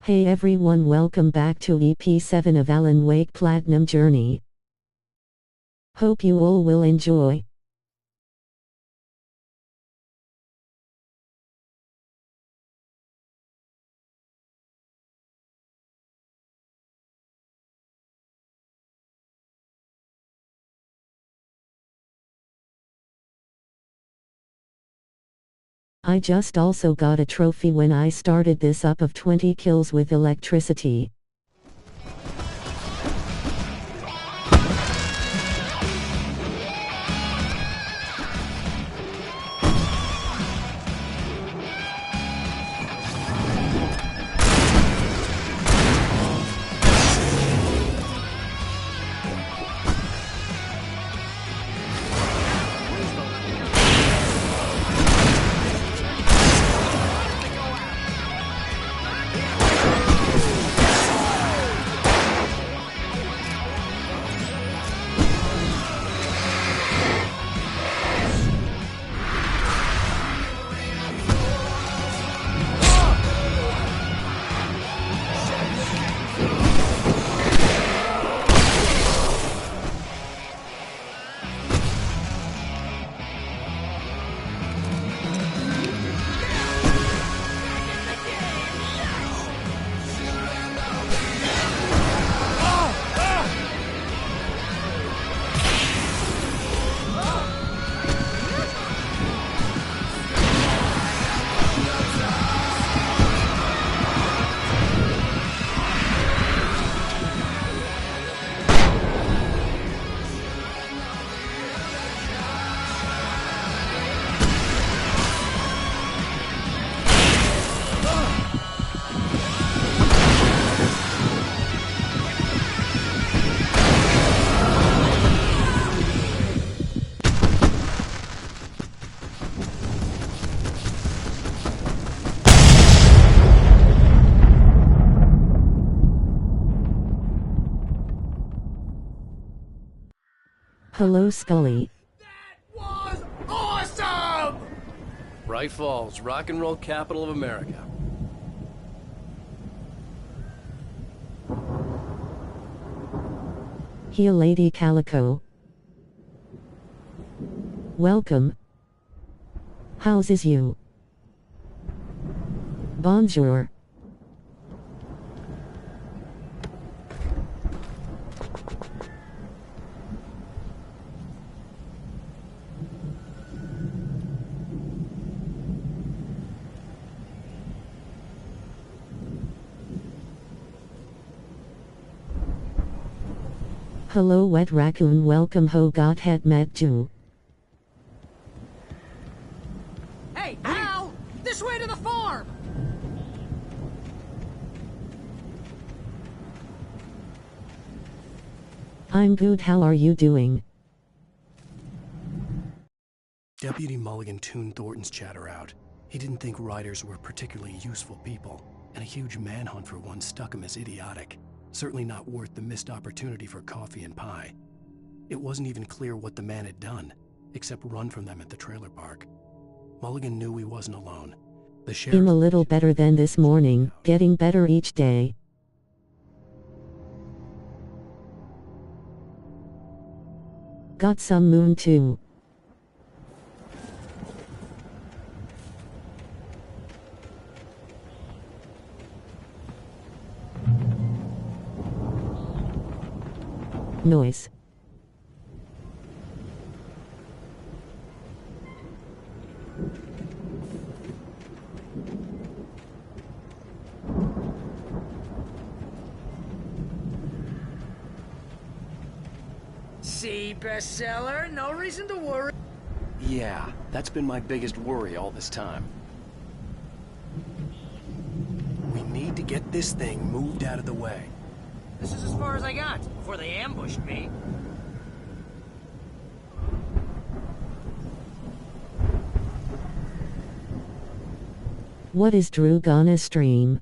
Hey everyone, welcome back to EP7 of Alan Wake Platinum Journey. Hope you all will enjoy. I just also got a trophy when I started this up of 20 kills with electricity. Hello Scully. That was awesome! Bright Falls, rock and roll capital of America. Here Lady Calico. Welcome. How's is you? Bonjour. Hello Wet Raccoon, welcome ho got het met you. Hey, Al! This way to the farm! I'm good, how are you doing? Deputy Mulligan tuned Thornton's chatter out. He didn't think riders were particularly useful people, and a huge manhunt for one struck him as idiotic. Certainly not worth the missed opportunity for coffee and pie. It wasn't even clear what the man had done, except run from them at the trailer park. Mulligan knew he wasn't alone. The sheriff... I'm a little better than this morning, getting better each day. Got some moon too. Noise. See, bestseller, no reason to worry. Yeah, that's been my biggest worry all this time. We need to get this thing moved out of the way. This is as far as I got before they ambushed me. What is Drew gonna stream?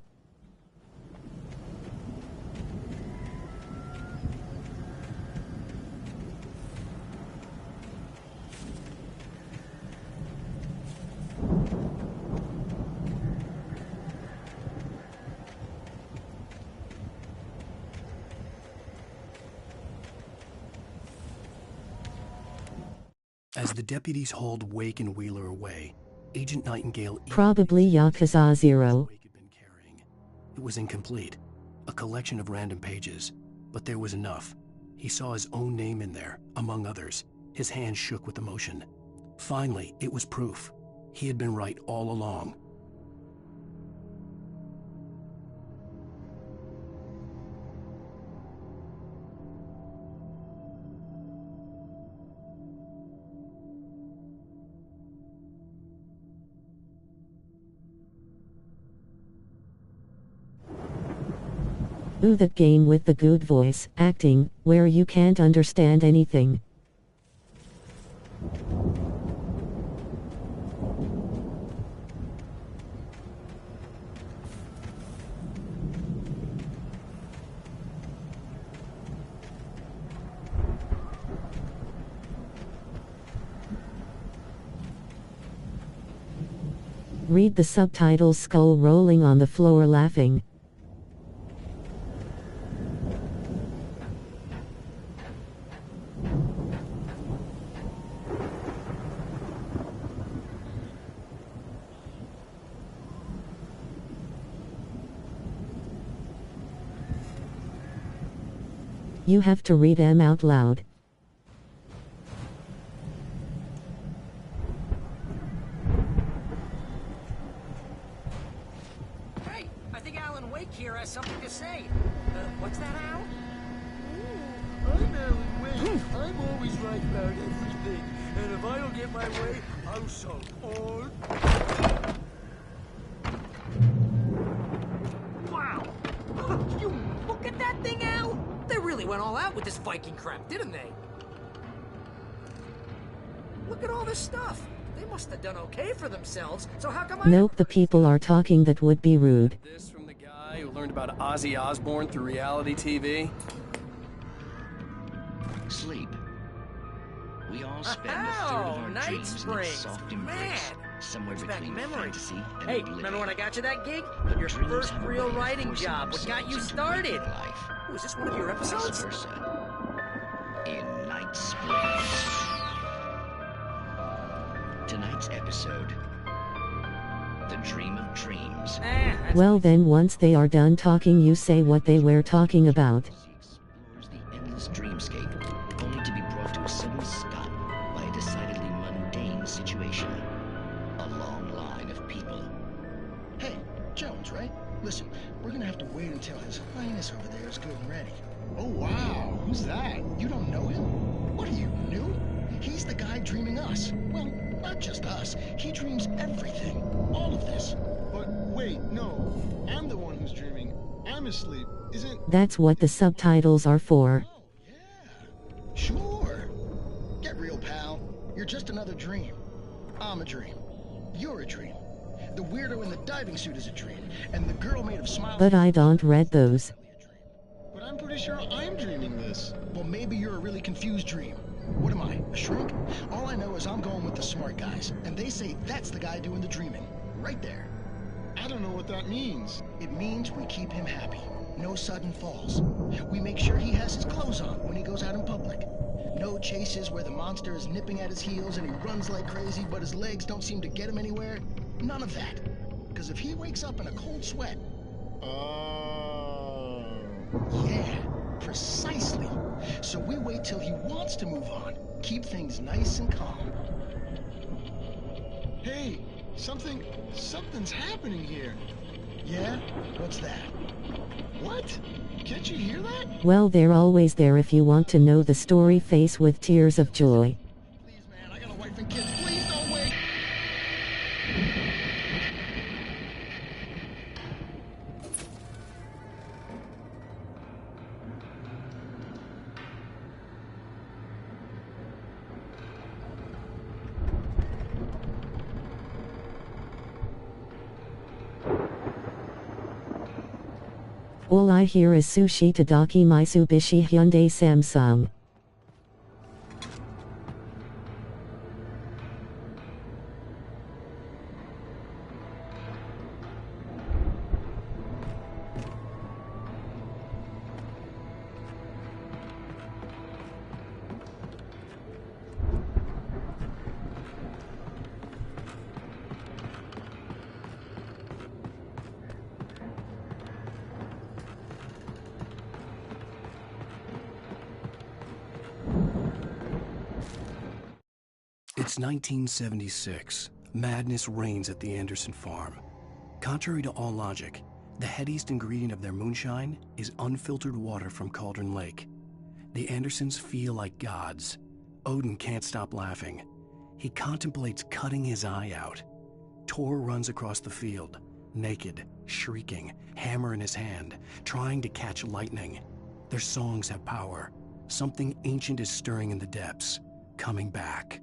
As the deputies hauled Wake and Wheeler away, Agent Nightingale Probably Yakuza 0. Wake had been carrying. It was incomplete, a collection of random pages, but there was enough. He saw his own name in there, among others. His hand shook with emotion. Finally, it was proof. He had been right all along. Ooh, that game with the good voice acting, where you can't understand anything. Read the subtitles. Skull rolling on the floor laughing. You have to read them out loud. Hey, I think Alan Wake here has something to say. What's that, Al? I'm Alan Wake. I'm always right about everything. And if I don't get my way, I'll solve all. Wow! You look at that thing, Al! They really went all out with this Viking crap, didn't they? Look at all this stuff. They must have done okay for themselves, so how come I... Nope, the people are talking that would be rude. This from the guy who learned about Ozzy Osbourne through reality TV? Sleep. We all spend a third of our Night dreams in its Springs. soft embrace, Man, somewhere brings back between memories. fantasy and Hey, oblivion. remember when I got you that gig? But Your dreams first have a real way of writing forcing job. What got you themselves into started? waking life. Was this one of your Vice episodes? versa. In Night Springs. Tonight's episode, The Dream of Dreams. That's Well then, once they are done talking, you say what they were talking about. She explores the endless dreamscape, only to be brought to a sudden stop by a decidedly mundane situation. A long line of people. Hey, Jones, right? Listen, we're gonna have to wait until His Highness over there is good and ready. Oh, wow. Who's that? You don't know him? What are you, new? He's the guy dreaming us. Well, not just us. He dreams everything. All of this. But wait, no. I'm the one who's dreaming. I'm asleep. Isn't... That's what the subtitles are for. Oh, yeah. Sure. Get real, pal. You're just another dream. I'm a dream. You're a dream. The weirdo in the diving suit is a dream. And the girl made of smiles... But I don't read those. But I'm pretty sure I'm dreaming this. Well, maybe you're a really confused dream. What am I, a shrink? All I know is I'm going with the smart guys, and they say that's the guy doing the dreaming. Right there. I don't know what that means. It means we keep him happy. No sudden falls. We make sure he has his clothes on when he goes out in public. No chases where the monster is nipping at his heels and he runs like crazy, but his legs don't seem to get him anywhere. None of that. Because if he wakes up in a cold sweat... Oh. Yeah, precisely. So we wait till he wants to move on. Keep things nice and calm. Hey, something's happening here. Yeah? What's that? What? Can't you hear that? Well, they're always there if you want to know the story. Face with tears of joy. Please, man, I got a wife and kids. Please don't wait. All I hear is Sushi Tadaki Mitsubishi Hyundai Samsung. It's 1976. Madness reigns at the Anderson farm. Contrary to all logic, the headiest ingredient of their moonshine is unfiltered water from Cauldron Lake. The Andersons feel like gods. Odin can't stop laughing. He contemplates cutting his eye out. Tor runs across the field, naked, shrieking, hammer in his hand, trying to catch lightning. Their songs have power. Something ancient is stirring in the depths, coming back.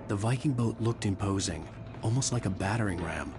The Viking boat looked imposing, almost like a battering ram.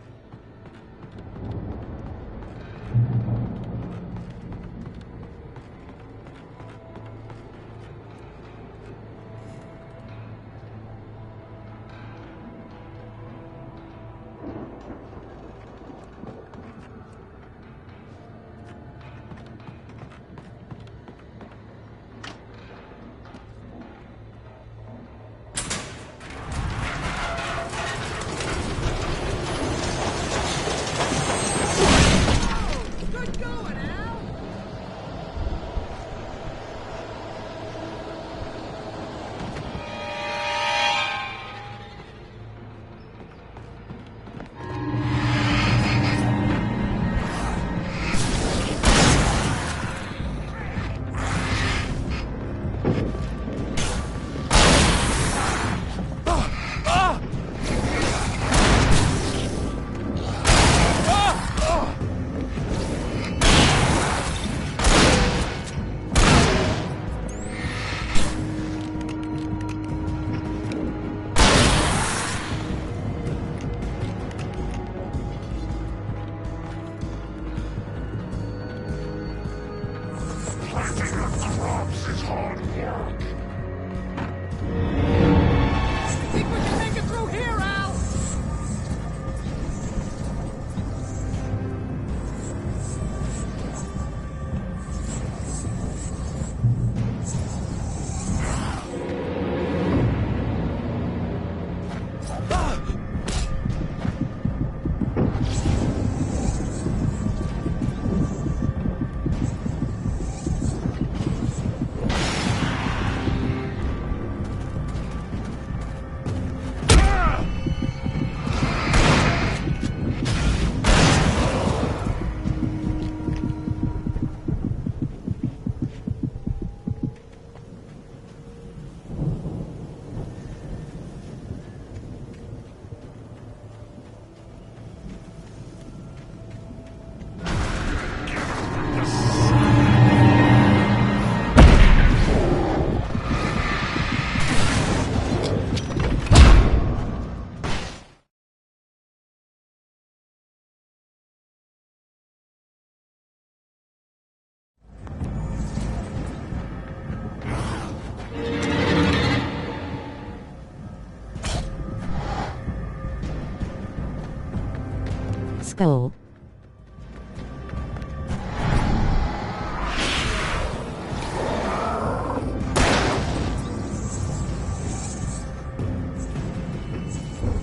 Skull.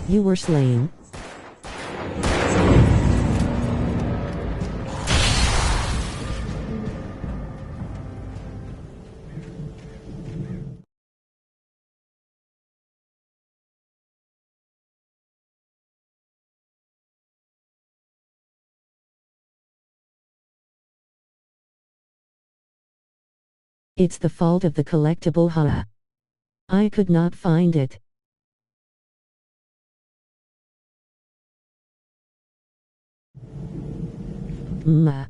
You were slain. It's the fault of the collectible Hara. I could not find it. Ma.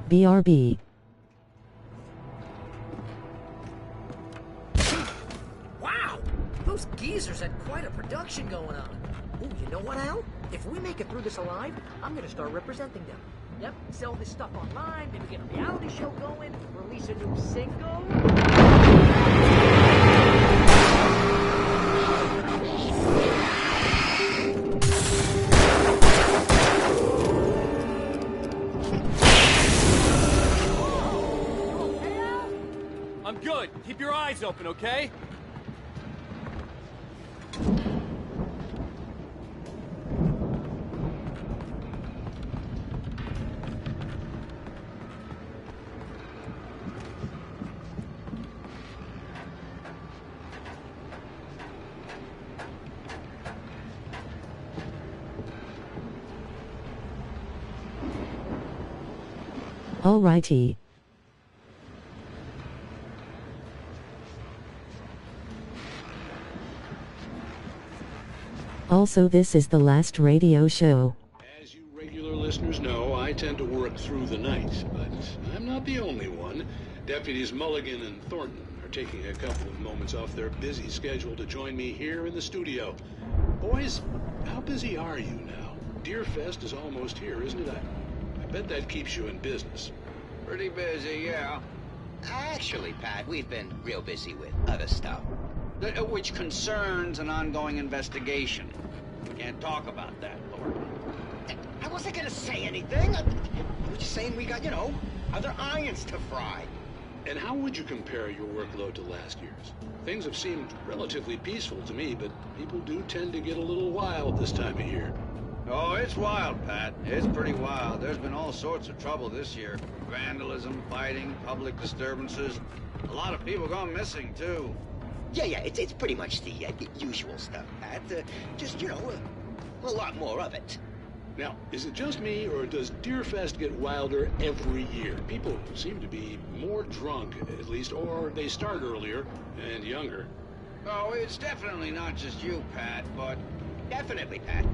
BRB. Wow! Those geezers had quite a production going on. Ooh, you know what, Al? If we make it through this alive, I'm gonna start representing them. Yep, sell this stuff online, maybe get a reality show going, release a new single. I'm good. Keep your eyes open, okay? Alrighty. Also, this is the last radio show. As you regular listeners know, I tend to work through the night, but I'm not the only one. Deputies Mulligan and Thornton are taking a couple of moments off their busy schedule to join me here in the studio. Boys, how busy are you now? Deerfest is almost here, isn't it? I bet that keeps you in business. Pretty busy, yeah. Actually, Pat, we've been real busy with other stuff, which concerns an ongoing investigation. We can't talk about that, Lord. I wasn't gonna say anything. I was just saying we got, other irons to fry. And how would you compare your workload to last year's? Things have seemed relatively peaceful to me, but people do tend to get a little wild this time of year. Oh, it's wild, Pat. It's pretty wild. There's been all sorts of trouble this year. Vandalism, fighting, public disturbances. A lot of people gone missing, too. Yeah, it's pretty much the usual stuff, Pat. Just, a lot more of it. Now, is it just me, or does Deerfest get wilder every year? People seem to be more drunk, at least, or they start earlier and younger. Oh, it's definitely not just you, Pat, but... Definitely, Pat.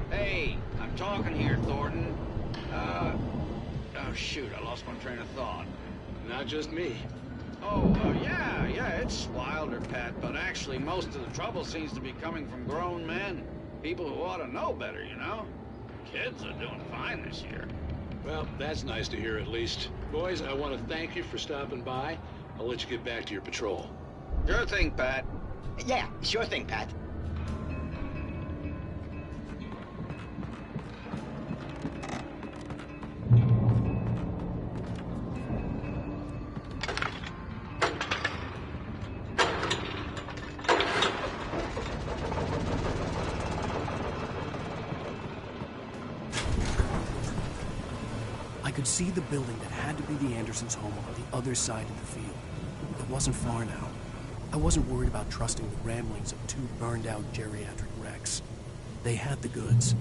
Hey, I'm talking here, Thornton. Oh, shoot, I lost my train of thought. Not just me. Oh, yeah, it's wilder, Pat, but actually most of the trouble seems to be coming from grown men. People who ought to know better, Kids are doing fine this year. Well, that's nice to hear at least. Boys, I want to thank you for stopping by. I'll let you get back to your patrol. Sure thing, Pat. Yeah, sure thing, Pat. I could see the building that had to be the Andersons' home on the other side of the field. It wasn't far now. I wasn't worried about trusting the ramblings of two burned-out geriatric wrecks. They had the goods.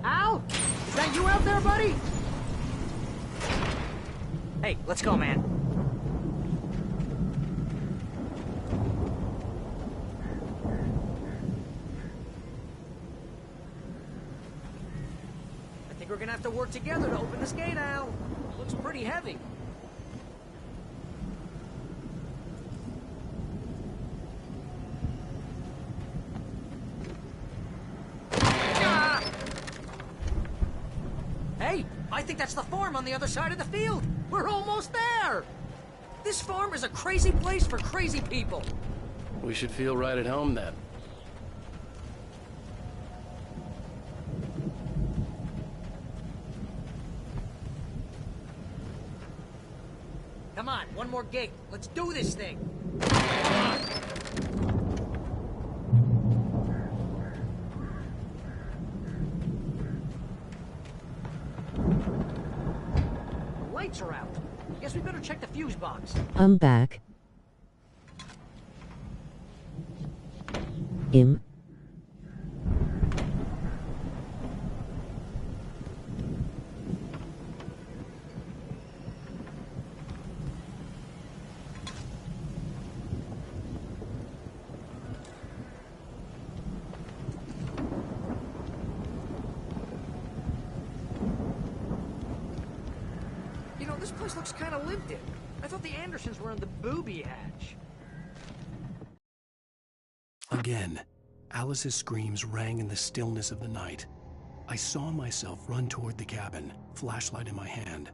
Al? Is that you out there, buddy? Hey, let's go, man. I think we're gonna have to work together to open this gate, Al. Looks pretty heavy. Hey, I think that's the farm on the other side of the field. We're almost there. This farm is a crazy place for crazy people. We should feel right at home then. Come on, one more gate. Let's do this thing. The lights are out. Guess we better check the fuse box. I'm back. Im. You know, this place looks kind of lived in. I thought the Andersons were in the booby hatch. Again, Alice's screams rang in the stillness of the night. I saw myself run toward the cabin, flashlight in my hand.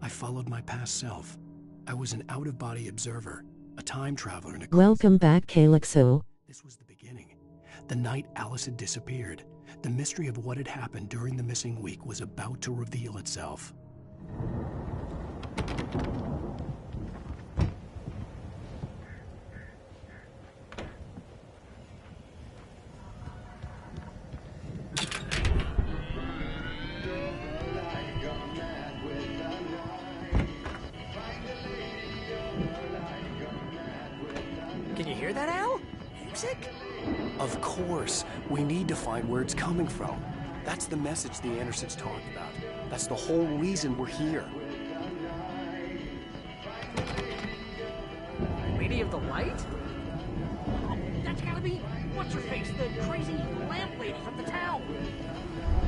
I followed my past self. I was an out-of-body observer, a time traveler in a... Welcome back, Calyxo. This was the beginning. The night Alice had disappeared. The mystery of what had happened during the missing week was about to reveal itself. Can you hear that, Al? Music? Of course, we need to find where it's coming from. That's the message the Andersons talked about. That's the whole reason we're here. Lady of the Light? Oh, that's gotta be... What's her face? The crazy lamp lady from the town.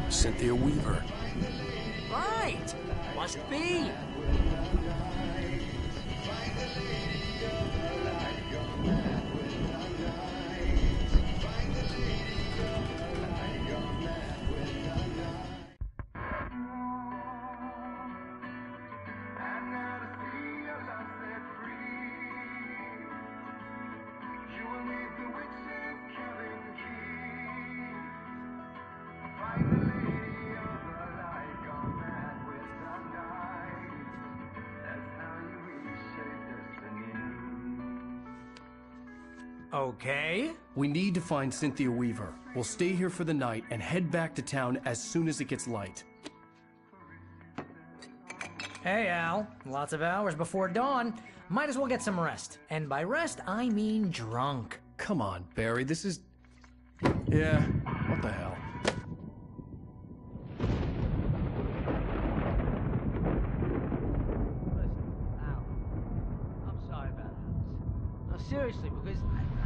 Cynthia Weaver. Right. Must be. Okay. We need to find Cynthia Weaver. We'll stay here for the night and head back to town as soon as it gets light. Hey, Al. Lots of hours before dawn. Might as well get some rest. And by rest, I mean drunk. Come on, Barry, this is... Yeah, what the hell? Seriously, because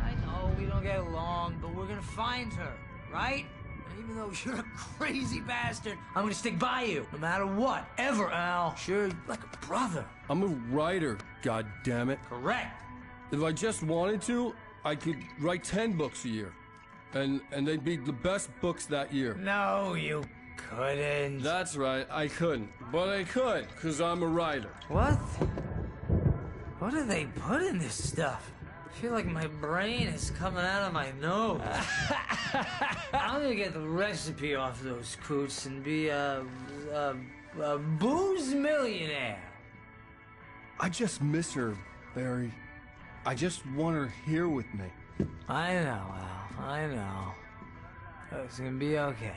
I know we don't get along, but we're gonna find her, right? And even though you're a crazy bastard, I'm gonna stick by you, no matter what, ever, Al. Sure, you're like a brother. I'm a writer, goddammit. Correct. If I just wanted to, I could write 10 books a year. And they'd be the best books that year. No, you couldn't. That's right, I couldn't. But I could, because I'm a writer. What? What do they put in this stuff? I feel like my brain is coming out of my nose. I'm gonna get the recipe off those coots and be a booze millionaire. I just miss her, Barry. I just want her here with me. I know, Al. I know. It's gonna be okay.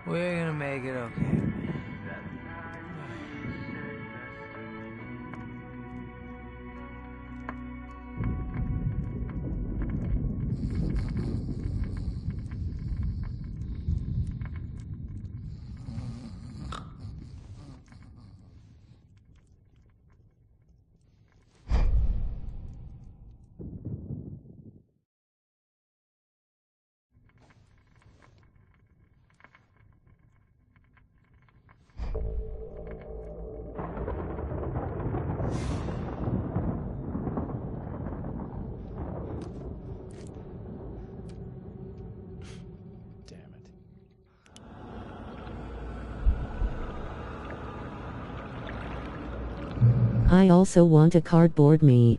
We're gonna make it okay. I also want a cardboard me.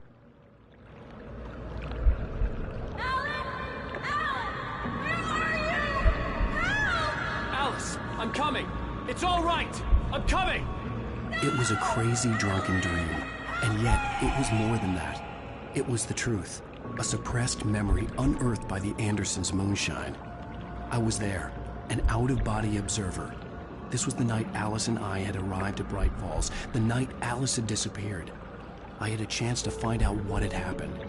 Alice, I'm coming. It's all right. I'm coming. It was a crazy drunken dream, and yet it was more than that. It was the truth, a suppressed memory unearthed by the Andersons' moonshine. I was there, an out-of-body observer. This was the night Alice and I had arrived at Bright Falls, the night Alice had disappeared. I had a chance to find out what had happened.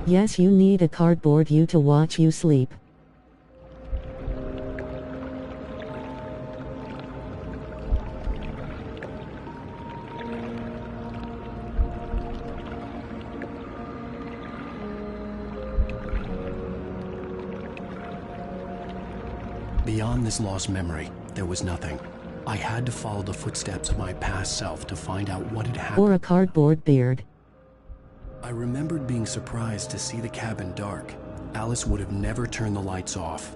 Yes, you need a cardboard you to watch you sleep. Beyond this lost memory, there was nothing. I had to follow the footsteps of my past self to find out what had happened. Or a cardboard beard. I remembered being surprised to see the cabin dark. Alice would have never turned the lights off.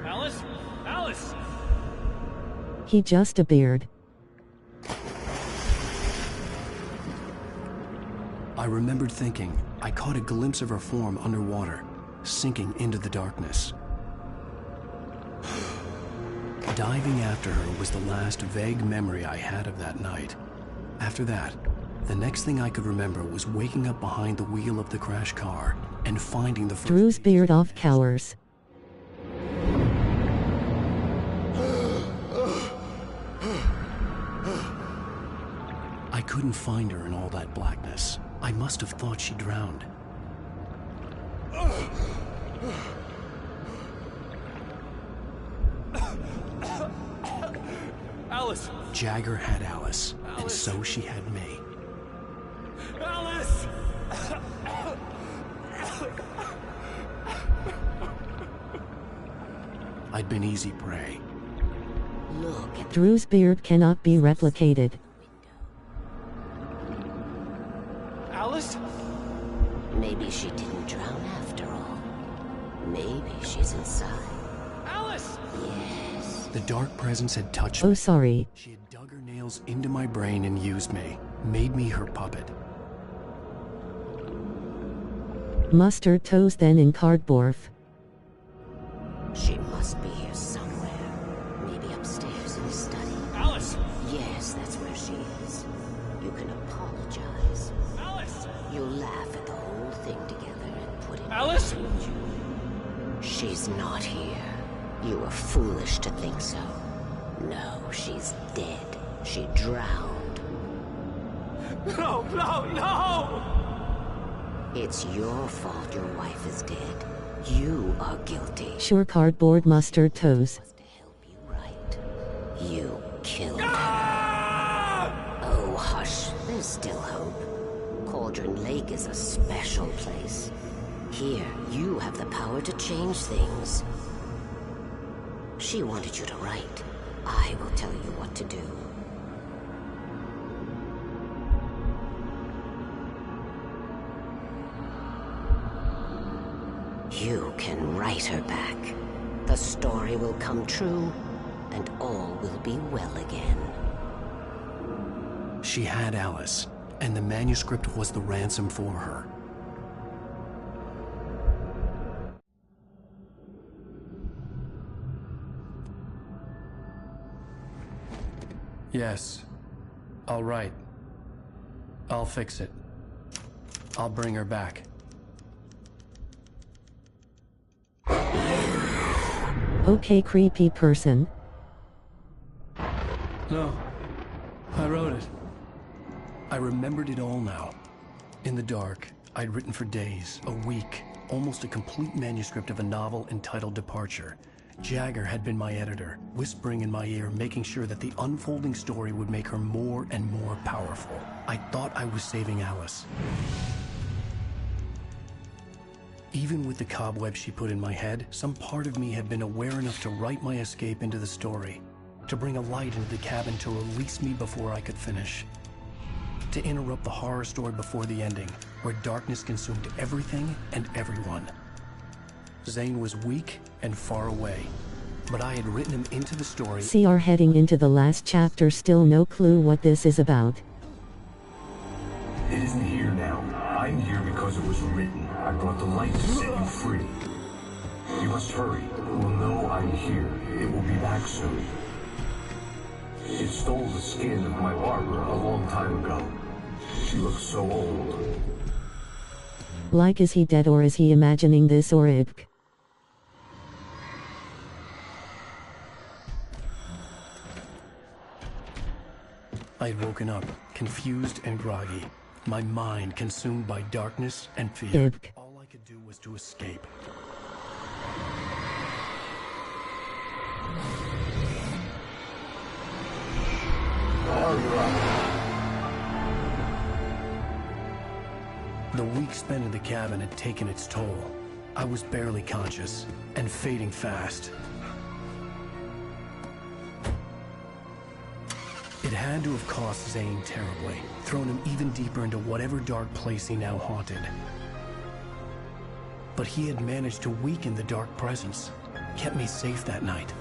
Alice? Alice! He just a beard. I remembered thinking I caught a glimpse of her form underwater, sinking into the darkness. Diving after her was the last vague memory I had of that night. After that, the next thing I could remember was waking up behind the wheel of the crashed car and finding the first... Drew's beard off cowers. I couldn't find her in all that blackness. I must have thought she drowned. Alice! Jagger had Alice, and so she had me. Alice! I'd been easy prey. Look. Drew's beard cannot be replicated. Alice? Maybe she didn't drown after all. Maybe she's inside. Alice! Yes. The dark presence had touched me. Oh, sorry. She had dug her nails into my brain and used me, made me her puppet. Mustard toes then in cardboard. She must be here somewhere. Maybe upstairs in the study. Alice! Yes, that's where she is. You can apologize. Alice! You'll laugh at the whole thing together and put it Alice! behind you. She's not here. You were foolish to think so. No, she's dead. She drowned. No, no, no! It's your fault your wife is dead. You are guilty. Sure, cardboard mustard toes. To help you right. You killed her. Oh, hush. There's still hope. Cauldron Lake is a special place. Here, you have the power to change things. She wanted you to write. I will tell you what to do. You can write her back. The story will come true, and all will be well again. She had Alice, and the manuscript was the ransom for her. Yes. All right. I'll fix it. I'll bring her back. Okay, creepy person. No. I wrote it. I remembered it all now. In the dark, I'd written for days, a week, almost a complete manuscript of a novel entitled Departure. Jagger had been my editor, whispering in my ear, making sure that the unfolding story would make her more and more powerful. I thought I was saving Alice. Even with the cobweb she put in my head, some part of me had been aware enough to write my escape into the story, to bring a light into the cabin to release me before I could finish, to interrupt the horror story before the ending, where darkness consumed everything and everyone. Zane was weak and far away, but I had written him into the story. See, are heading into the last chapter, still no clue what this is about. It isn't here now. I'm here because it was written. I brought the light to set you free. You must hurry. It will know I'm here. It will be back soon. It stole the skin of my Barbara a long time ago. She looks so old. Like, is he dead or is he imagining this or it? I'd woken up, confused and groggy, my mind consumed by darkness and fear. All I could do was to escape. The week spent in the cabin had taken its toll. I was barely conscious, and fading fast. It had to have cost Zane terribly, thrown him even deeper into whatever dark place he now haunted. But he had managed to weaken the dark presence, kept me safe that night.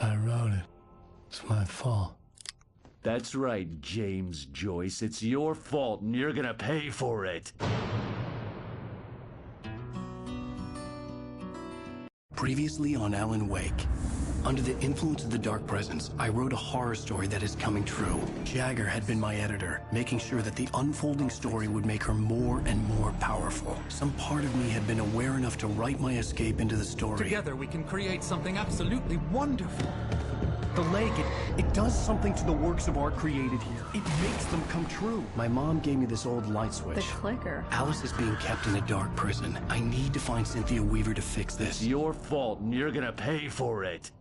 I wrote it. It's my fault. That's right, James Joyce. It's your fault, and you're gonna pay for it. Previously on Alan Wake. Under the influence of the dark presence, I wrote a horror story that is coming true. Jagger had been my editor, making sure that the unfolding story would make her more and more powerful. Some part of me had been aware enough to write my escape into the story. Together we can create something absolutely wonderful. The lake, it does something to the works of art created here. It makes them come true. My mom gave me this old light switch. The clicker. Alice is being kept in a dark prison. I need to find Cynthia Weaver to fix this. It's your fault, and you're gonna pay for it.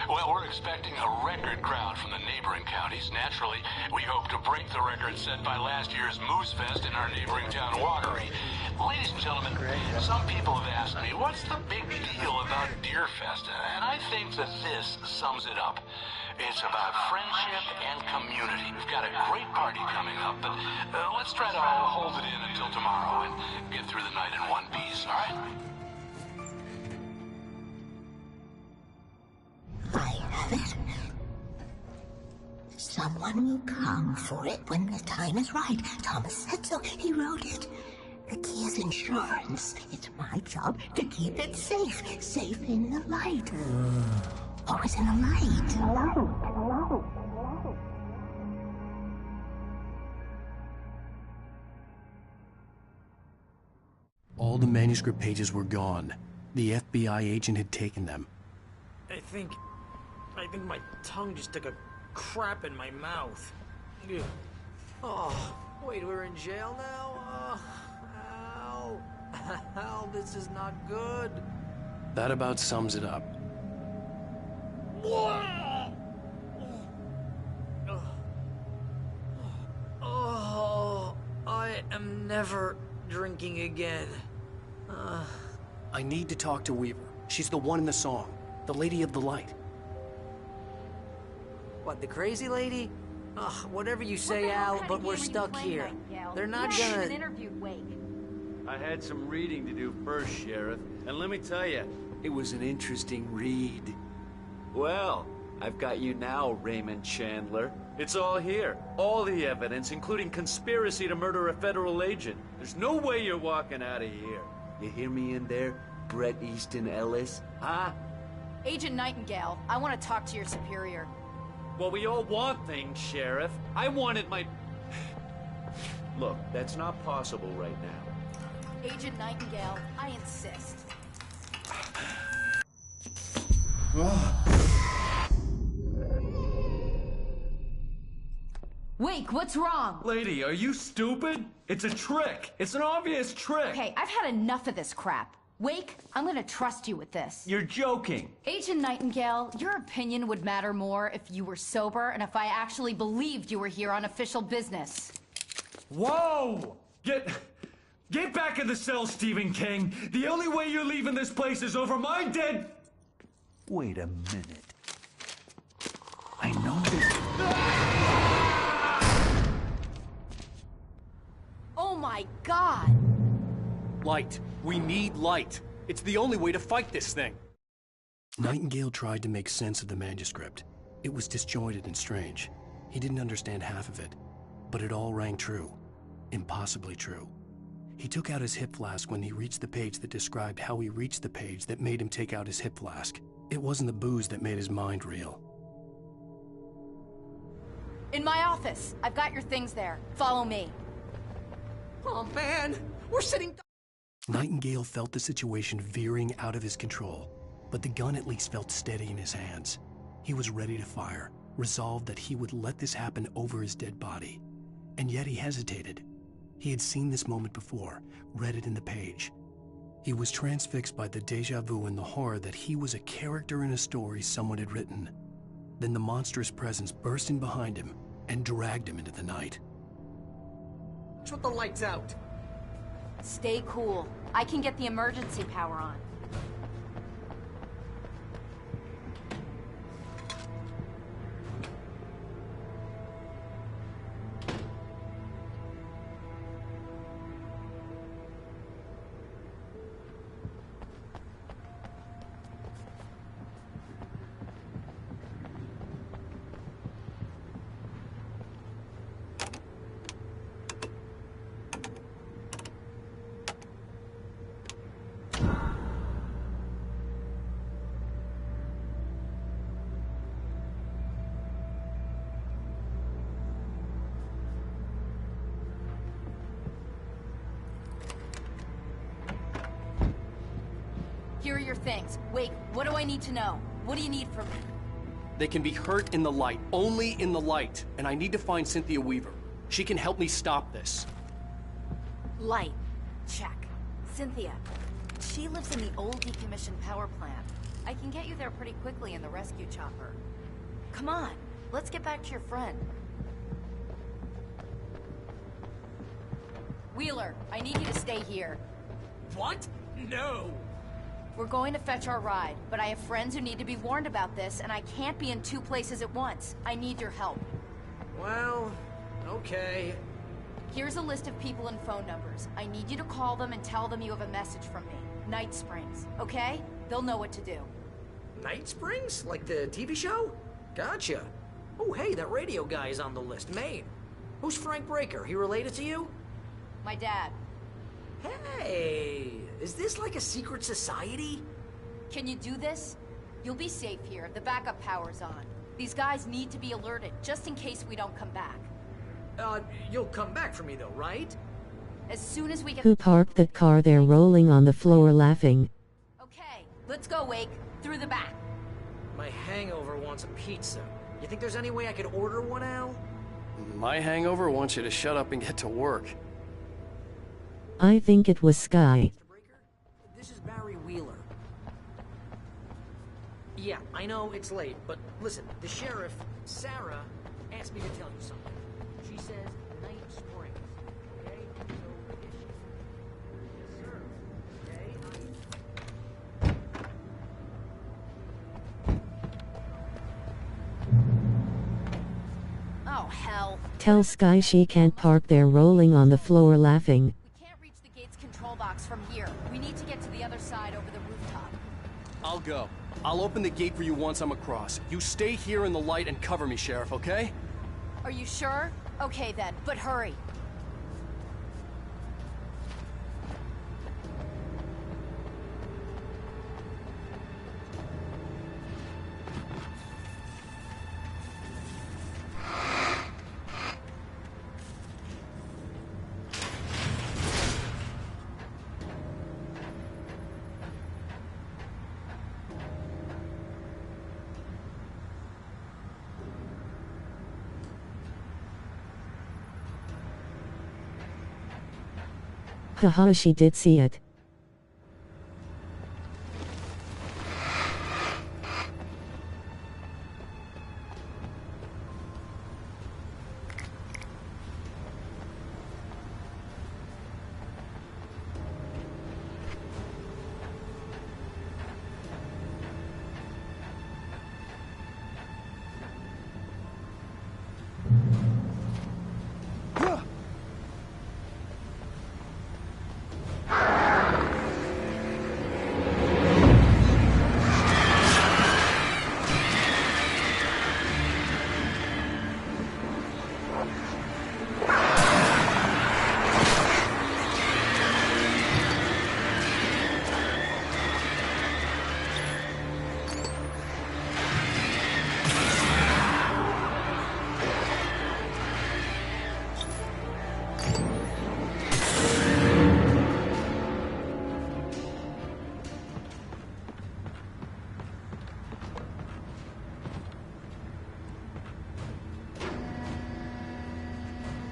Well, we're expecting a record crowd from the neighboring counties. Naturally, we hope to break the record set by last year's Moose Fest in our neighboring town, Watery. Ladies and gentlemen, some people have asked me, what's the big deal about Deer Fest? And I think that this sums it up. It's about friendship and community. We've got a great party coming up, but let's try to hold it in until tomorrow and get through the night in one piece, all right? I have it. Someone will come for it when the time is right. Thomas said so. He wrote it. The key is insurance. It's my job to keep it safe. Safe in the light. Always in the light. All the manuscript pages were gone. The FBI agent had taken them. I think my tongue just took a crap in my mouth. Ugh. Oh, wait, we're in jail now? Ow. Ow, this is not good. That about sums it up. Oh, I am never drinking again. I need to talk to Weaver. She's the one in the song. The Lady of the Light. What, the crazy lady? Ugh, whatever you say, Al, but we're stuck here. They're not gonna... I had some reading to do first, Sheriff. And let me tell you, It was an interesting read. Well, I've got you now, Raymond Chandler. It's all here. All the evidence, including conspiracy to murder a federal agent. There's no way you're walking out of here. You hear me in there, Bret Easton Ellis? Huh? Agent Nightingale, I want to talk to your superior. Well, we all want things, Sheriff. I wanted my... Look, that's not possible right now. Agent Nightingale, I insist. Wake, what's wrong? Lady, are you stupid? It's a trick. It's an obvious trick. Okay, I've had enough of this crap. Wake, I'm gonna trust you with this. You're joking. Agent Nightingale, your opinion would matter more if you were sober and if I actually believed you were here on official business. Whoa! Get back in the cell, Stephen King. The only way you're leaving this place is over my dead... Wait a minute. I know this... Oh my God! Light. We need light. It's the only way to fight this thing. Nightingale tried to make sense of the manuscript. It was disjointed and strange. He didn't understand half of it, but it all rang true. Impossibly true. He took out his hip flask when he reached the page that described how he reached the page that made him take out his hip flask. It wasn't the booze that made his mind reel. In my office. I've got your things there. Follow me. Oh man, we're sitting... Nightingale felt the situation veering out of his control, but the gun at least felt steady in his hands. He was ready to fire, resolved that he would let this happen over his dead body. And yet he hesitated. He had seen this moment before, read it in the page. He was transfixed by the déjà vu and the horror that he was a character in a story someone had written. Then the monstrous presence burst in behind him and dragged him into the night. Put the lights out. Stay cool. I can get the emergency power on. Here are your things. Wait, what do I need to know? What do you need from me? They can be hurt in the light, only in the light. And I need to find Cynthia Weaver. She can help me stop this. Light. Check. Cynthia. She lives in the old decommissioned power plant. I can get you there pretty quickly in the rescue chopper. Come on, let's get back to your friend. Wheeler, I need you to stay here. What? No! We're going to fetch our ride, but I have friends who need to be warned about this, and I can't be in two places at once. I need your help. Well, okay. Here's a list of people and phone numbers. I need you to call them and tell them you have a message from me. Night Springs, okay? They'll know what to do. Night Springs? Like the TV show? Gotcha. Oh, hey, that radio guy is on the list, Maine. Who's Frank Breaker? He related to you? My dad. Hey, is this like a secret society? Can you do this? You'll be safe here. The backup power's on. These guys need to be alerted, just in case we don't come back. You'll come back for me though, right? As soon as we get... Who parked that car there rolling on the floor laughing? Okay, let's go, Wake. Through the back. My hangover wants a pizza. You think there's any way I could order one, Al? My hangover wants you to shut up and get to work. I think it was Sky. This is Barry Wheeler. Yeah, I know it's late, but listen, the sheriff, Sarah, asked me to tell you something. She says Night Springs, okay? So, yes, sir. Okay, Oh, hell. Tell Sky she can't park there rolling on the floor laughing. Control box from here. We need to get to the other side over the rooftop. I'll go. I'll open the gate for you once I'm across. You stay here in the light and cover me, Sheriff, okay? Are you sure? Okay then, but hurry. Haha, she did see it.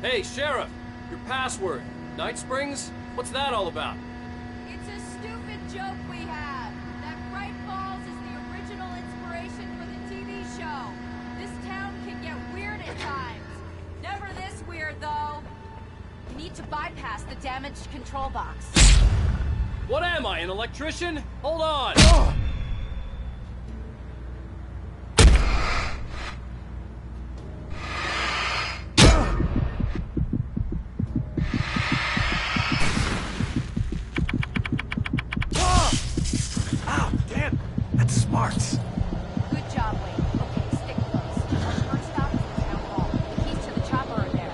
Hey, Sheriff! Your password. Night Springs? What's that all about? It's a stupid joke we have. That Bright Falls is the original inspiration for the TV show. This town can get weird at times. Never this weird, though. You need to bypass the damaged control box. What am I, an electrician? Hold on! Smart. Good job, Wayne. Okay, stick close. Our first stop is the town hall. The keys to the chopper are there.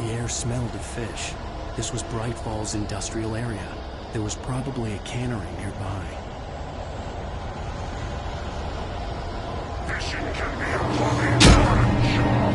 The air smelled of fish. This was Bright Falls Industrial Area. There was probably a cannery nearby. Fishing can be a very boring job.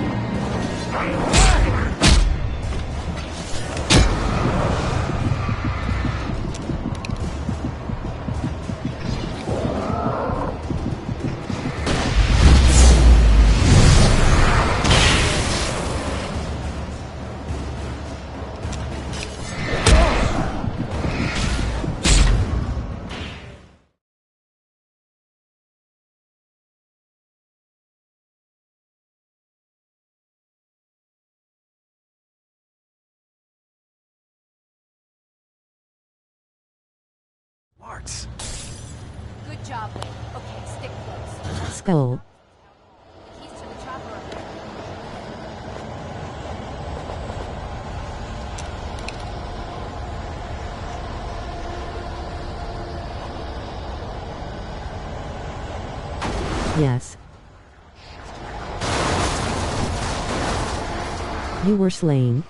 Marks. Good job, Wade. Okay, stick close. Skull. Keys to the chopper up there. Yes. You were slain.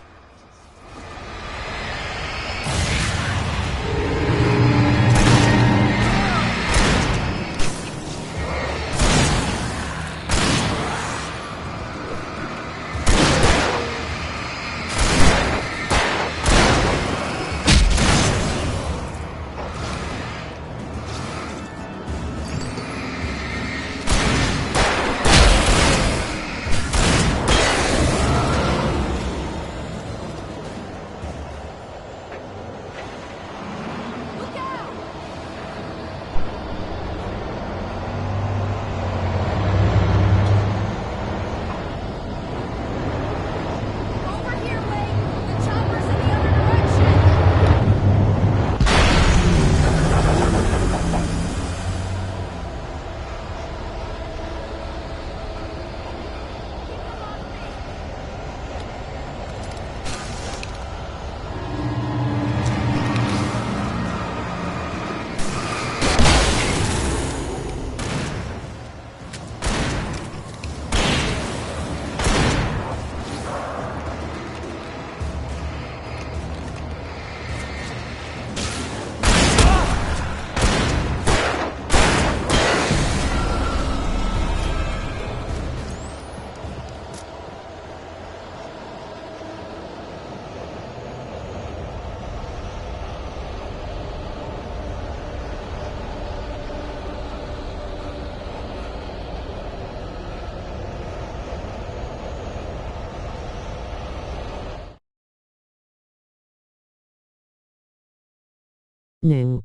No.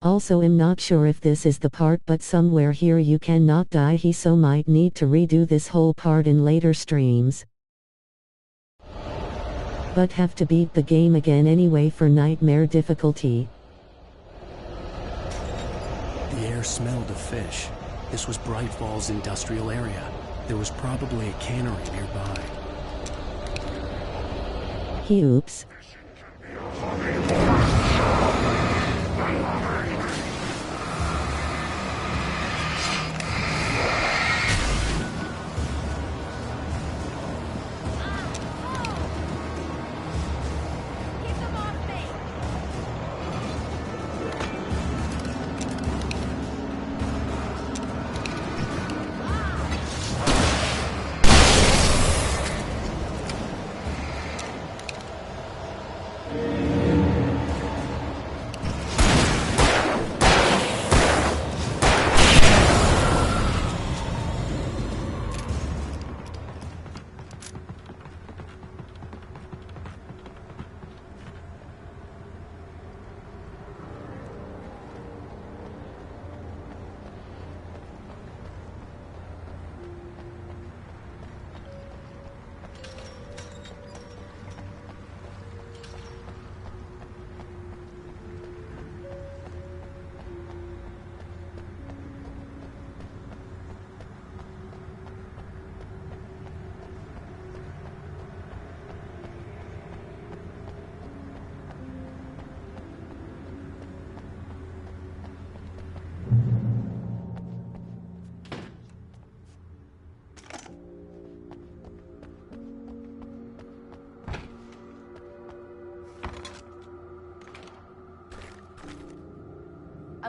Also am not sure if this is the part, but somewhere here you cannot die, he so might need to redo this whole part in later streams. But have to beat the game again anyway for nightmare difficulty. The air smelled of fish. This was Bright Falls Industrial Area. There was probably a cannery nearby. Oops.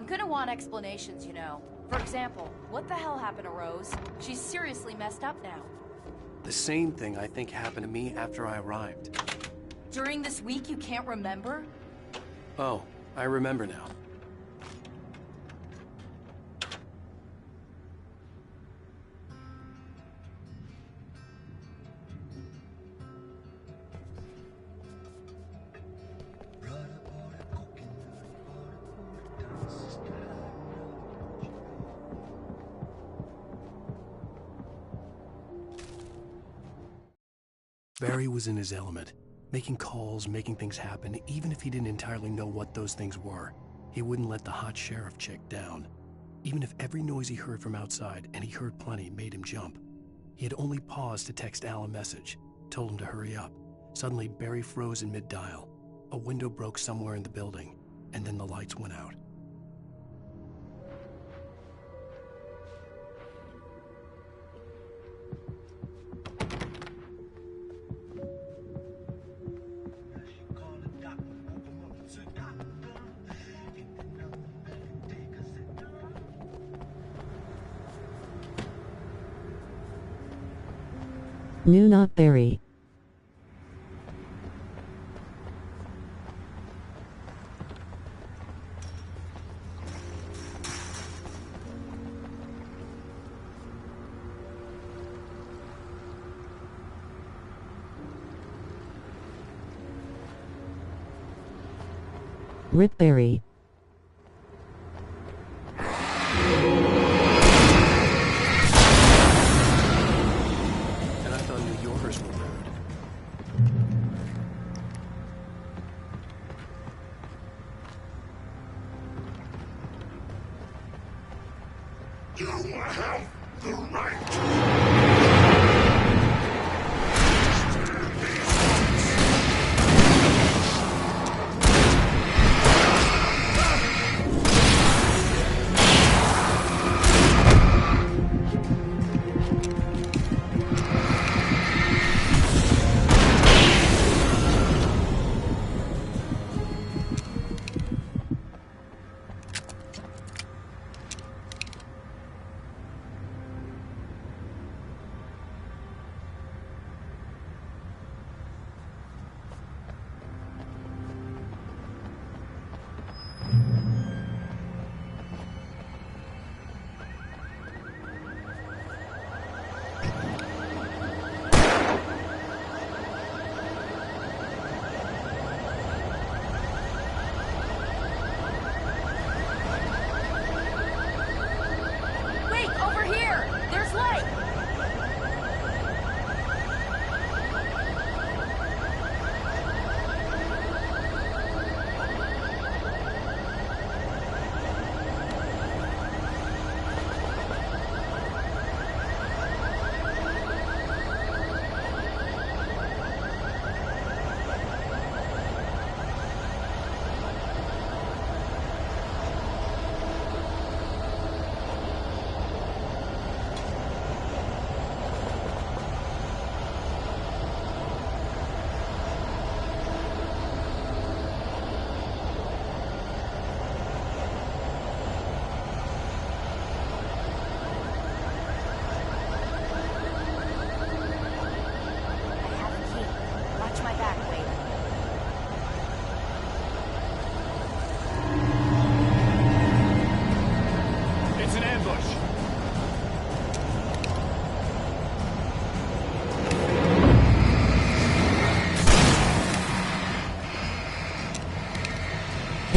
gonna want explanations, you know. For example, what the hell happened to Rose? She's seriously messed up now. The same thing I think happened to me after I arrived. During this week you can't remember? Oh, I remember now. Barry was in his element, making calls, making things happen, even if he didn't entirely know what those things were. He wouldn't let the hot sheriff chick down. Even if every noise he heard from outside, and he heard plenty, made him jump. He had only paused to text Al a message, told him to hurry up. Suddenly, Barry froze in mid-dial. A window broke somewhere in the building, and then the lights went out. New not Barry. Rip Barry. You have the right.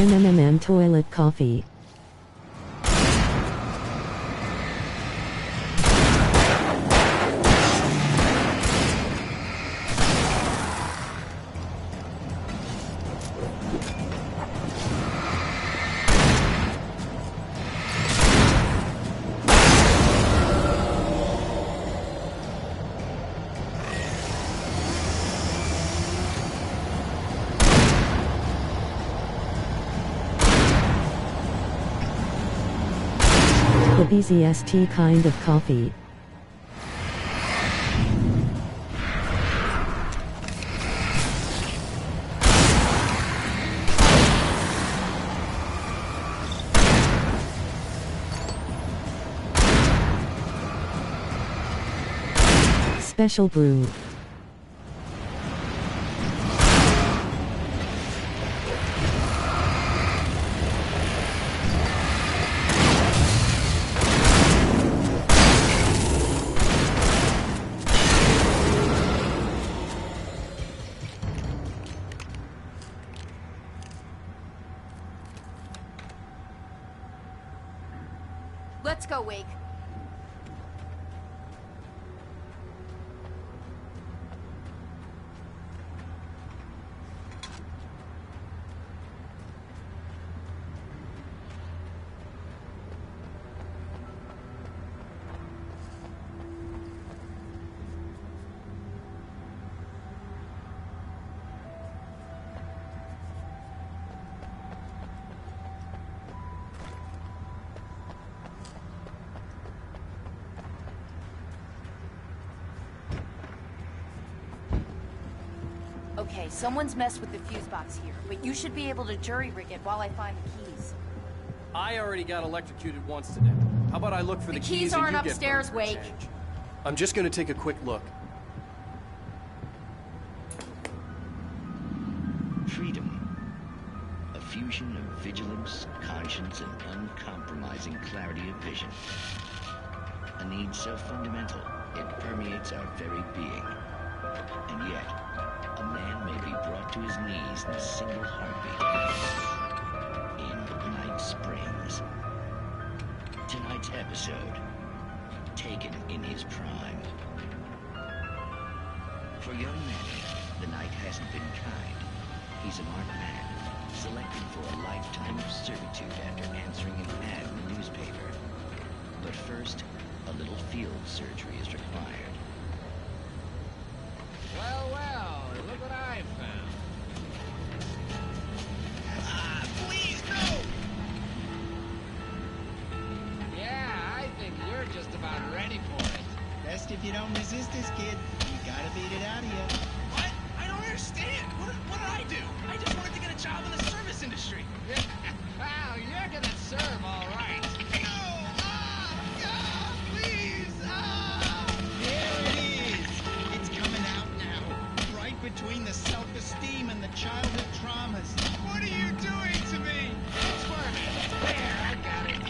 NMMM toilet coffee. The BZST kind of coffee. Special brew. Let's go, Wake. Okay, someone's messed with the fuse box here, but you should be able to jury-rig it while I find the keys. I already got electrocuted once today. How about I look for the keys and aren't you get upstairs, burned for Wake. change? I'm just gonna take a quick look. Freedom. A fusion of vigilance, conscience, and uncompromising clarity of vision. A need so fundamental, it permeates our very being. And yet, a man may be brought to his knees in a single heartbeat. In Night Springs. Tonight's episode, taken in his prime. For young Manny, the night hasn't been kind. He's a marked man, selected for a lifetime of servitude after answering an ad in the newspaper. But first, a little field surgery is required. Well, look what I found. Please, no! Yeah, I think you're just about ready for it. Best if you don't resist this, kid. You gotta beat it out of you. What? I don't understand. What did I do? I just wanted to get a job in the service industry. Wow, you're gonna serve all right. No! Please! Here it is. It's coming out now. Right between the self-esteem and the childhood traumas. What are you doing to me? Squirming. There, I got it.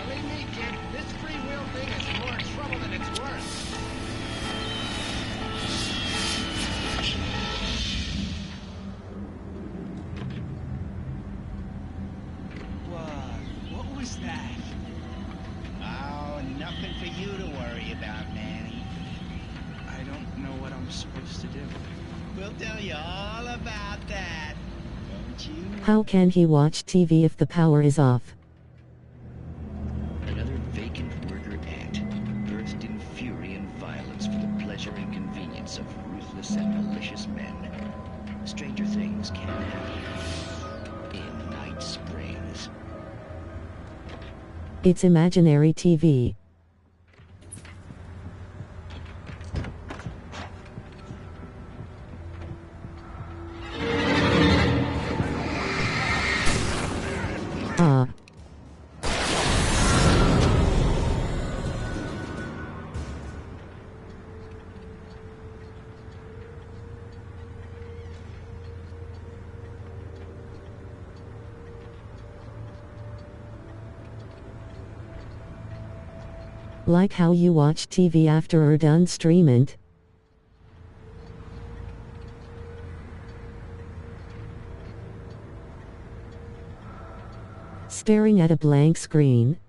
Believe me, kid, this free will thing is more trouble than it's worth. What was that? Oh, nothing for you to worry about, Manny. I don't know what I'm supposed to do. We'll tell you all about that. Don't you? How can he watch TV if the power is off? Another vacant worker ant, birthed in fury and violence for the pleasure and convenience of ruthless and malicious men. Stranger things can happen in Night Springs. It's imaginary TV. Ah. Like how you watch TV after you're done streaming. Staring at a blank screen.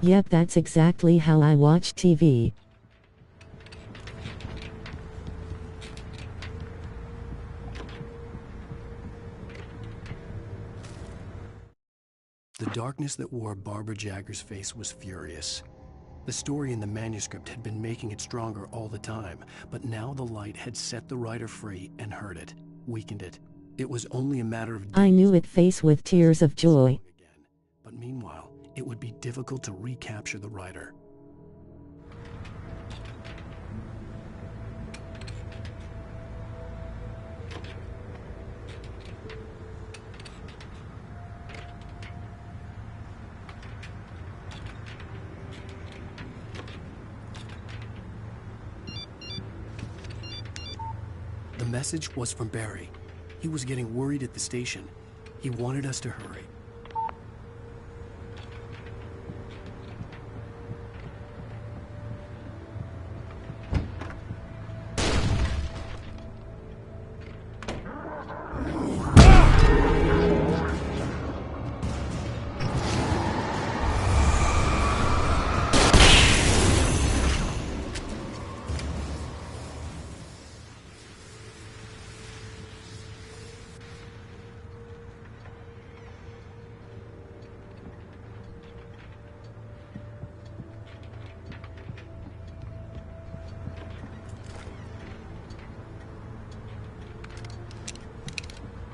Yep, that's exactly how I watch TV. The darkness that wore Barbara Jagger's face was furious. The story in the manuscript had been making it stronger all the time, but now the light had set the writer free and hurt it, weakened it. It was only a matter of days. I knew it face with tears of joy. But meanwhile, it would be difficult to recapture the writer. The message was from Barry. He was getting worried at the station. He wanted us to hurry.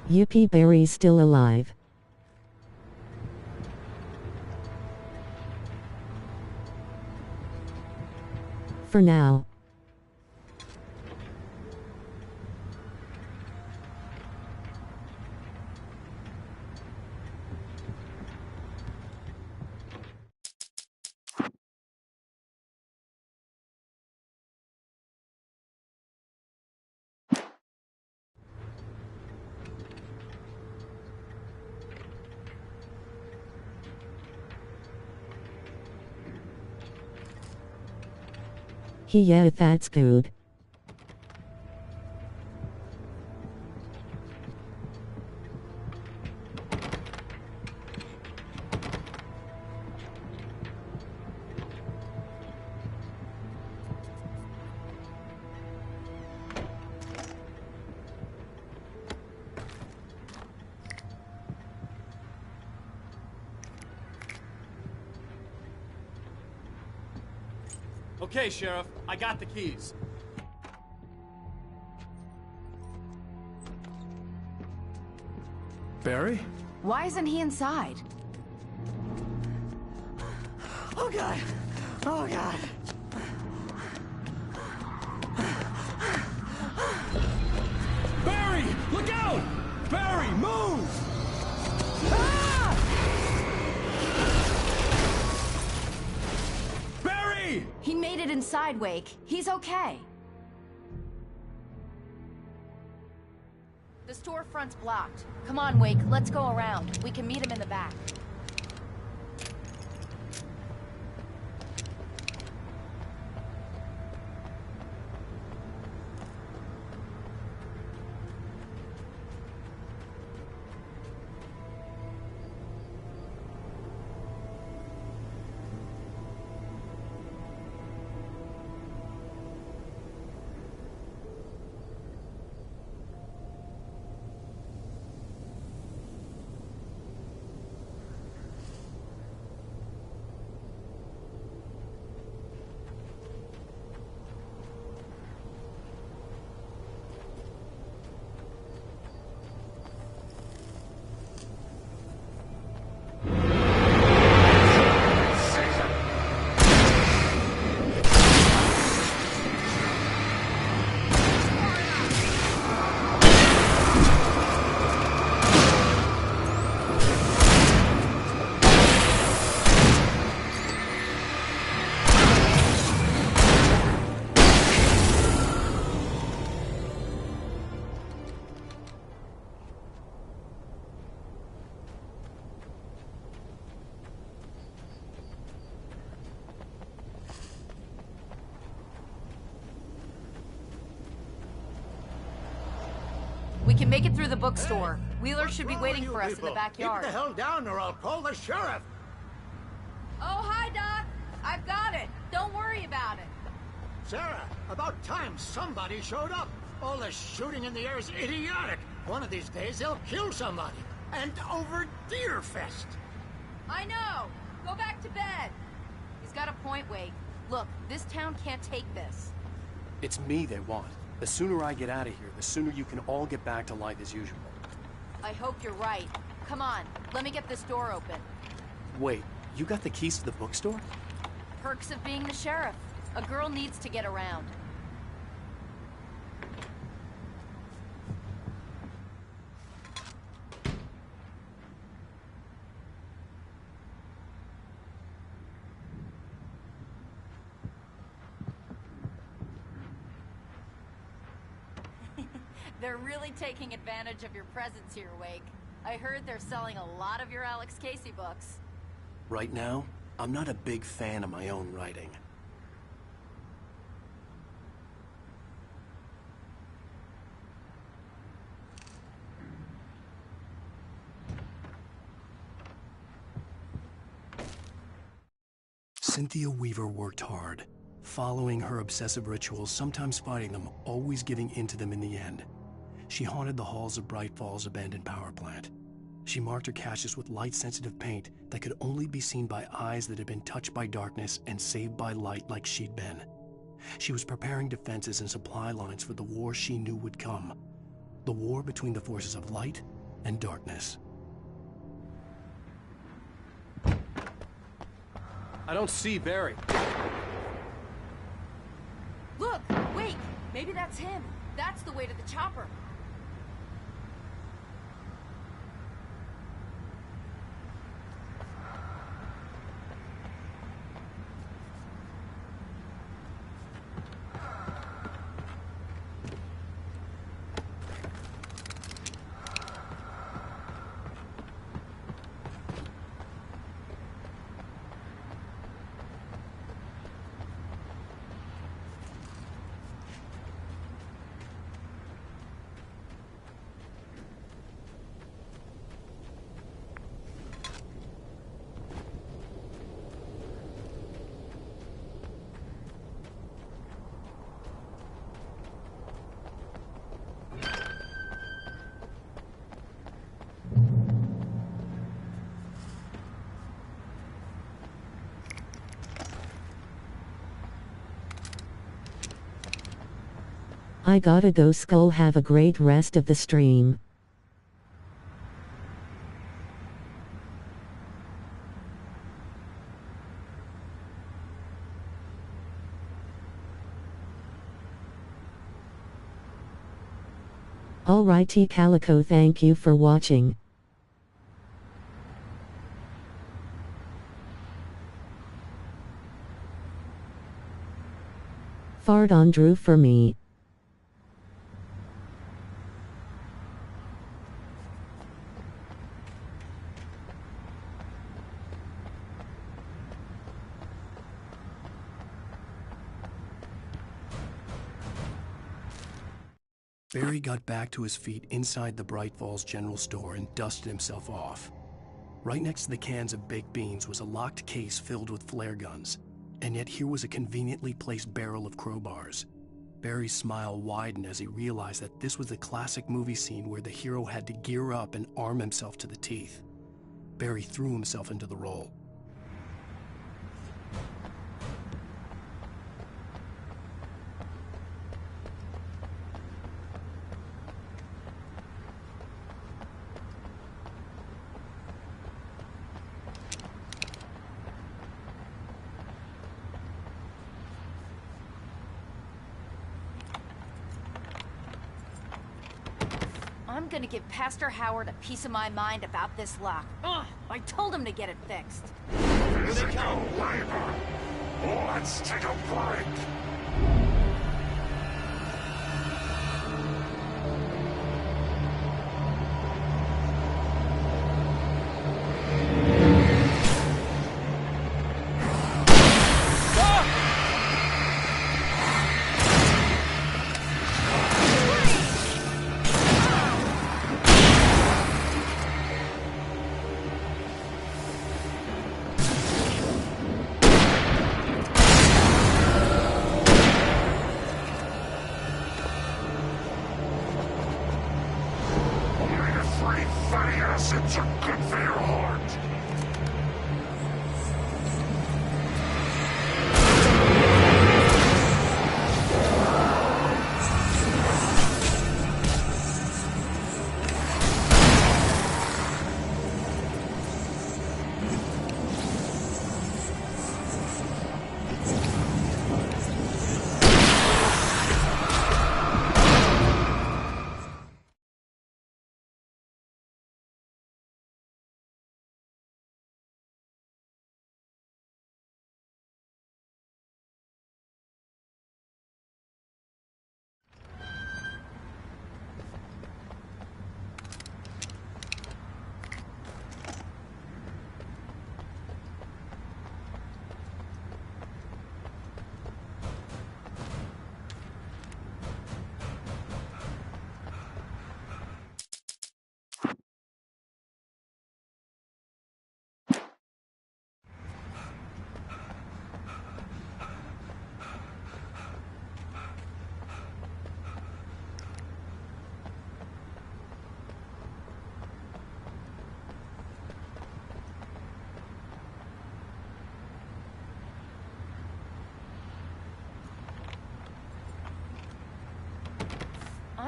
Yippee, Barry's still alive. For now. Yeah, that's good. Okay, Sheriff, I got the keys. Barry? Why isn't he inside? Oh, God. Oh, God. Barry! Look out! Barry, move! Barry! He made it inside, Wake. He's okay. The storefront's blocked. Come on, Wake. Let's go around. We can meet him in the back. We can make it through the bookstore. Wheeler should be waiting for us in the backyard. Keep the hell down or I'll call the sheriff. Oh, hi, Doc. I've got it. Don't worry about it. Sarah, about time somebody showed up. All this shooting in the air is idiotic. One of these days they'll kill somebody. And over Deerfest. I know. Go back to bed. He's got a point, Wake. Look, this town can't take this. It's me they want. The sooner I get out of here, the sooner you can all get back to life as usual. I hope you're right. Come on, let me get this door open. Wait, you got the keys to the bookstore? Perks of being the sheriff. A girl needs to get around. They're really taking advantage of your presence here, Wake. I heard they're selling a lot of your Alex Casey books. Right now, I'm not a big fan of my own writing. Cynthia Weaver worked hard, following her obsessive rituals, sometimes fighting them, always giving in to them in the end. She haunted the halls of Bright Falls' abandoned power plant. She marked her caches with light-sensitive paint that could only be seen by eyes that had been touched by darkness and saved by light like she'd been. She was preparing defenses and supply lines for the war she knew would come. The war between the forces of light and darkness. I don't see Barry. Look! Wait! Maybe that's him. That's the way to the chopper. I gotta go, Skull. Have a great rest of the stream. Alrighty Calico, thank you for watching. Fart on Drew for me. Barry got back to his feet inside the Bright Falls General Store and dusted himself off. Right next to the cans of baked beans was a locked case filled with flare guns, and yet here was a conveniently placed barrel of crowbars. Barry's smile widened as he realized that this was the classic movie scene where the hero had to gear up and arm himself to the teeth. Barry threw himself into the role. I'm gonna give Pastor Howard a piece of my mind about this lock. Ugh, I told him to get it fixed. Here they come! Let's take a break! Acids are good for your heart.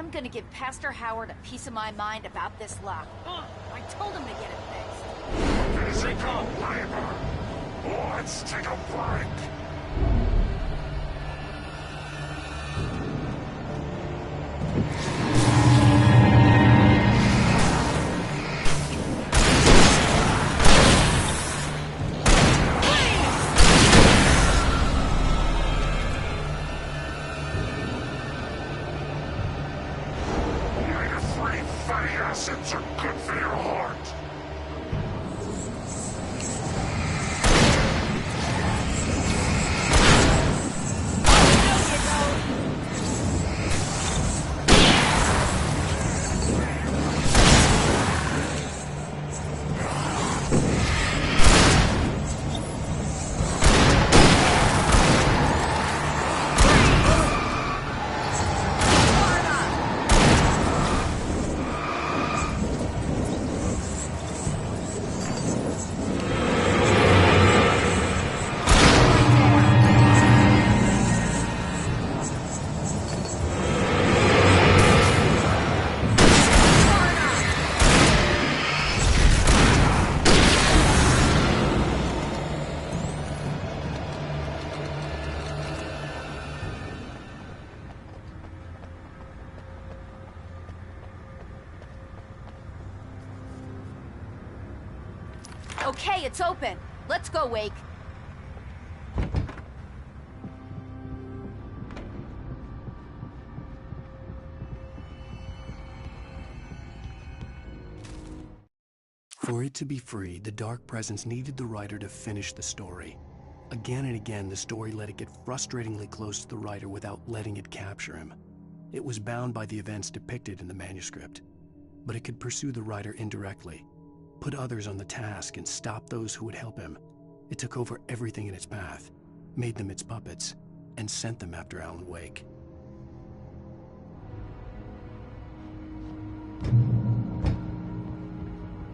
I'm gonna give Pastor Howard a piece of my mind about this lock. Ugh, I told him to get it fixed. Physical labor. Let's take a break. Omega-3 fatty acids are good for your heart. Okay, it's open. Let's go, Wake. For it to be free, the Dark Presence needed the writer to finish the story. Again and again, the story let it get frustratingly close to the writer without letting it capture him. It was bound by the events depicted in the manuscript, but it could pursue the writer indirectly, put others on the task, and stop those who would help him. It took over everything in its path, made them its puppets, and sent them after Alan Wake.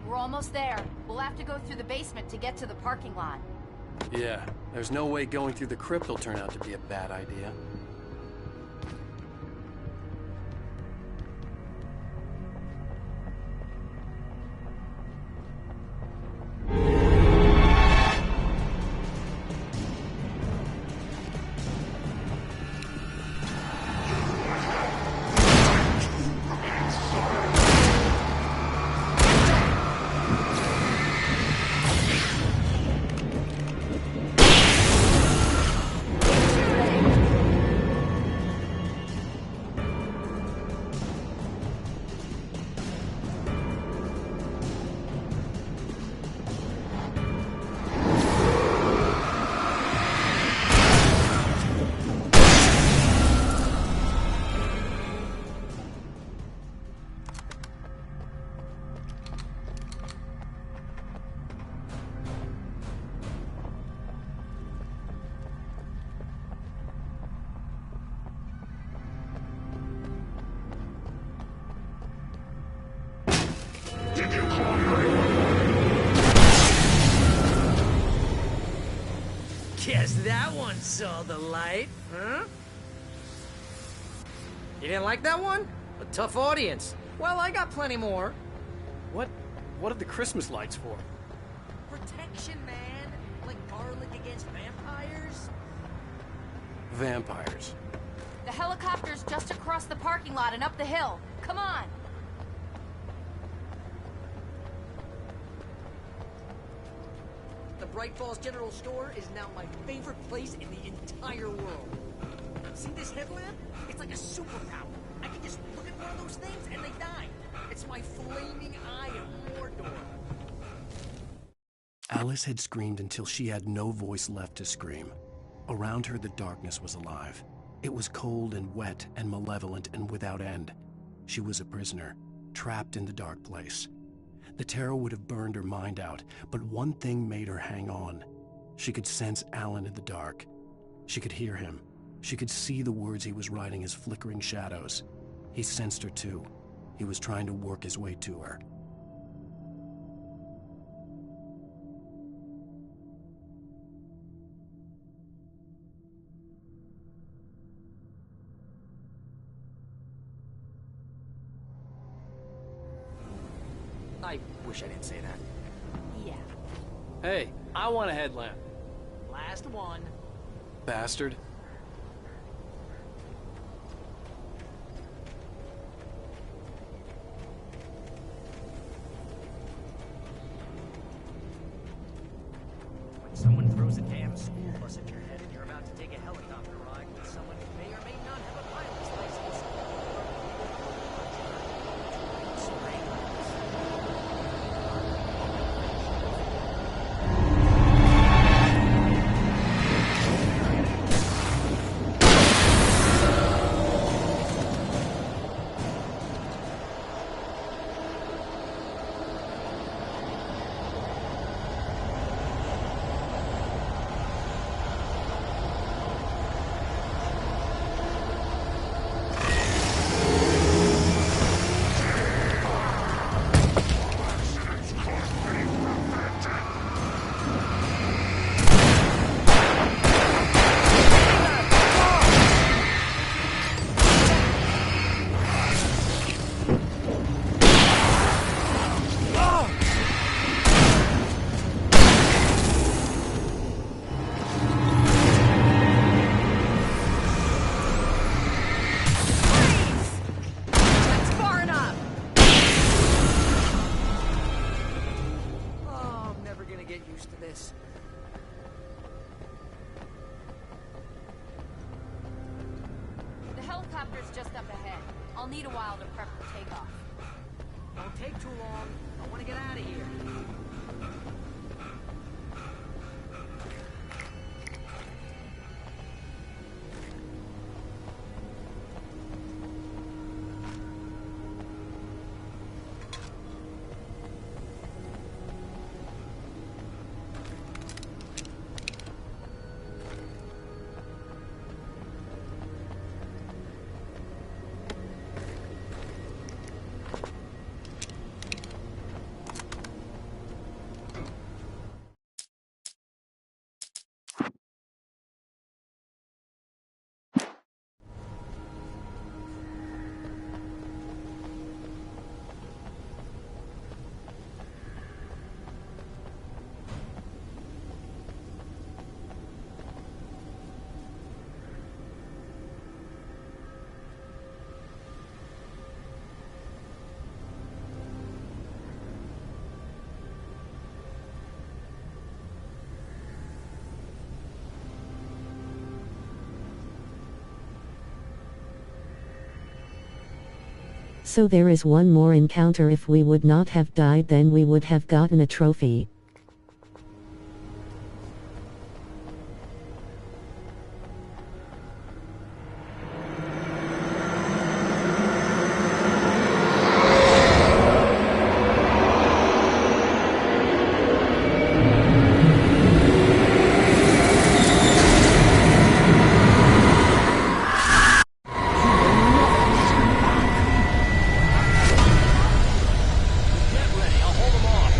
We're almost there. We'll have to go through the basement to get to the parking lot. Yeah, there's no way going through the crypt will turn out to be a bad idea. Guess that one saw the light, huh? You didn't like that one? A tough audience. Well, I got plenty more. What are the Christmas lights for? Protection, man. Like garlic against vampires. Vampires. The helicopter's just across the parking lot and up the hill. Come on! The Bright Falls General Store is now my favorite place in the entire world. See this headlamp? It's like a superpower. I can just look at one of those things and they die. It's my flaming eye of Mordor. Alice had screamed until she had no voice left to scream. Around her, the darkness was alive. It was cold and wet and malevolent and without end. She was a prisoner, trapped in the dark place. The terror would have burned her mind out, but one thing made her hang on. She could sense Alan in the dark. She could hear him. She could see the words he was writing as flickering shadows. He sensed her too. He was trying to work his way to her. I wish I didn't say that. Yeah. Hey, I want a headlamp. Last one. Bastard. When someone throws a damn school bus at your head and you're about to take a helicopter ride with someone who may or may not have a pilot's license. The helicopter's just up ahead. I'll need a while to prep for takeoff. Don't take too long. I want to get out of here. So there is one more encounter. If we would not have died, then we would have gotten a trophy. Get ready, I'll hold them off.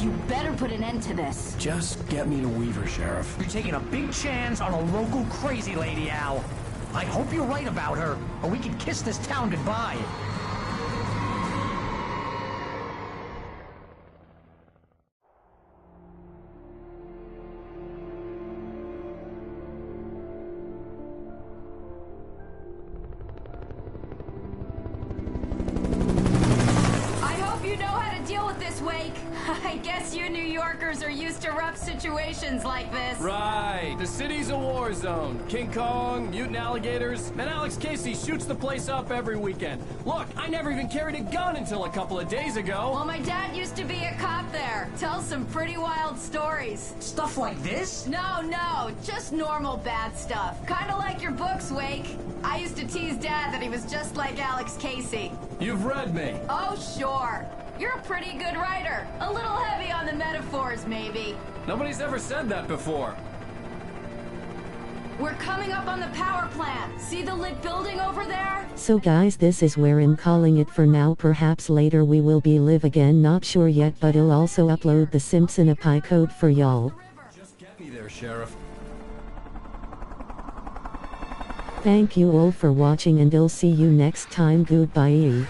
You better put an end to this. Just get me to Weaver, Sheriff. You're taking a big chance on a local crazy lady, Al. I hope you're right about her, or we can kiss this town goodbye. I guess you New Yorkers are used to rough situations like this. Right. The city's a war zone. King Kong, mutant alligators, and Alex Casey shoots the place up every weekend. Look, I never even carried a gun until a couple of days ago. Well, my dad used to be a cop there. Tells some pretty wild stories. Stuff like this? No, just normal bad stuff. Kinda like your books, Wake. I used to tease Dad that he was just like Alex Casey. You've read me. Oh, sure. You're a pretty good writer. A little heavy on the metaphors, maybe. Nobody's ever said that before. We're coming up on the power plant. See the lit building over there? So guys, this is where I'm calling it for now. Perhaps later we will be live again, not sure yet, but I'll also upload the Simpson API code for y'all. Just get me there, Sheriff. Thank you all for watching and I'll see you next time. Goodbye.